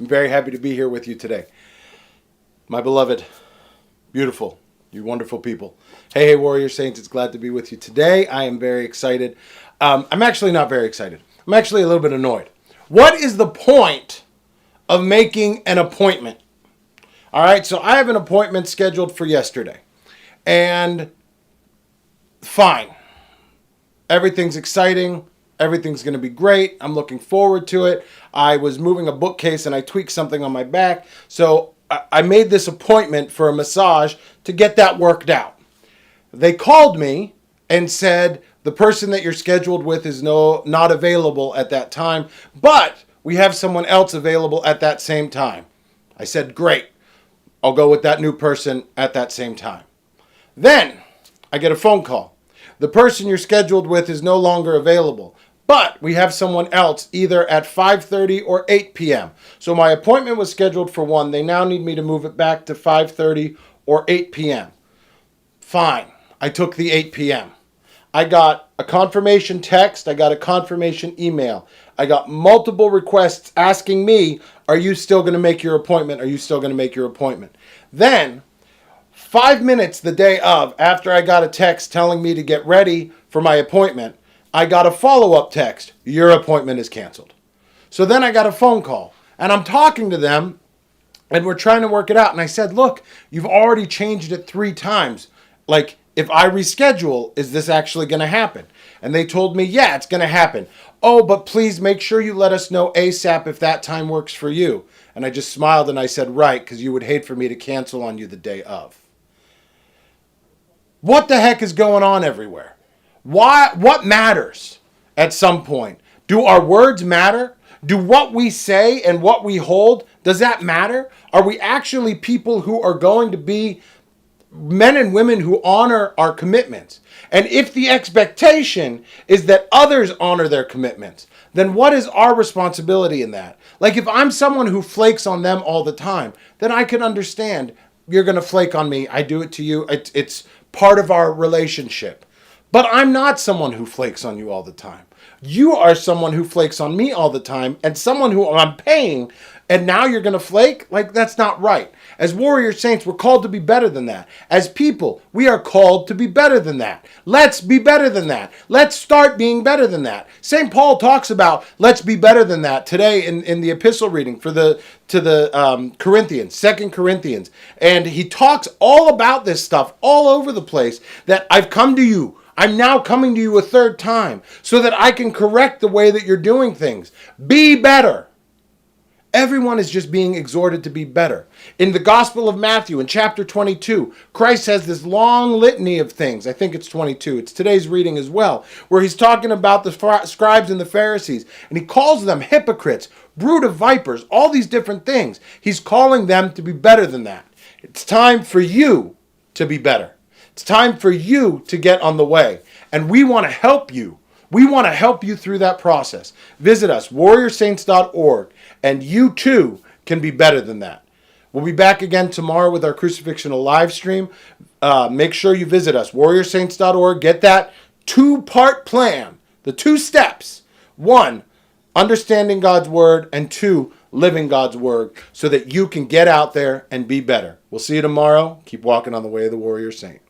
I'm very happy to be here with you today. My beloved, beautiful, you wonderful people. Hey, Warrior Saints, it's glad to be with you today. I am very excited. I'm actually not very excited. I'm actually a little bit annoyed. What is the point of making an appointment? All right, so I have an appointment scheduled for yesterday. And fine. Everything's exciting. Everything's going to be great. I'm looking forward to it. I was moving a bookcase and I tweaked something on my back. So I made this appointment for a massage to get that worked out. They called me and said, the person that you're scheduled with is not available at that time, but we have someone else available at that same time. I said, great. I'll go with that new person at that same time. Then I get a phone call. The person you're scheduled with is no longer available, but we have someone else either at 5:30 or 8 p.m. So my appointment was scheduled for 1. They now need me to move it back to 5:30 or 8 p.m. Fine. I took the 8 p.m. I got a confirmation text. I got a confirmation email. I got multiple requests asking me, are you still going to make your appointment? Are you still going to make your appointment? Then 5 minutes the day of, after I got a text telling me to get ready for my appointment, I got a follow-up text. Your appointment is canceled. So then I got a phone call, and I'm talking to them, and we're trying to work it out. And I said, look, you've already changed it 3 times. Like, if I reschedule, is this actually going to happen? And they told me, yeah, it's going to happen. Oh, but please make sure you let us know ASAP if that time works for you. And I just smiled and I said, right, because you would hate for me to cancel on you the day of. What the heck is going on everywhere? What matters at some point? Do our words matter? Do what we say and what we hold, does that matter? Are we actually people who are going to be men and women who honor our commitments? And if the expectation is that others honor their commitments, then what is our responsibility in that? Like, if I'm someone who flakes on them all the time, then I can understand you're going to flake on me. I do it to you. It's part of our relationship. But I'm not someone who flakes on you all the time. You are someone who flakes on me all the time, and someone who I'm paying, and now you're going to flake? Like, that's not right. As warrior saints, we're called to be better than that. As people, we are called to be better than that. Let's be better than that. Let's start being better than that. St. Paul talks about let's be better than that today in the epistle reading to the Corinthians, 2 Corinthians. And he talks all about this stuff all over the place, that I've come to you. I'm now coming to you a 3rd time so that I can correct the way that you're doing things. Be better. Everyone is just being exhorted to be better. In the Gospel of Matthew, in chapter 22, Christ has this long litany of things. I think it's 22. It's today's reading as well, where he's talking about the scribes and the Pharisees, and he calls them hypocrites, brood of vipers, all these different things. He's calling them to be better than that. It's time for you to be better. It's time for you to get on the way. And we want to help you. We want to help you through that process. Visit us, warriorsaints.org, and you too can be better than that. We'll be back again tomorrow with our Crucifixional live stream. Make sure you visit us, warriorsaints.org. Get that 2-part plan, the 2 steps. 1, understanding God's word, and 2, living God's word, so that you can get out there and be better. We'll see you tomorrow. Keep walking on the way of the warrior saint.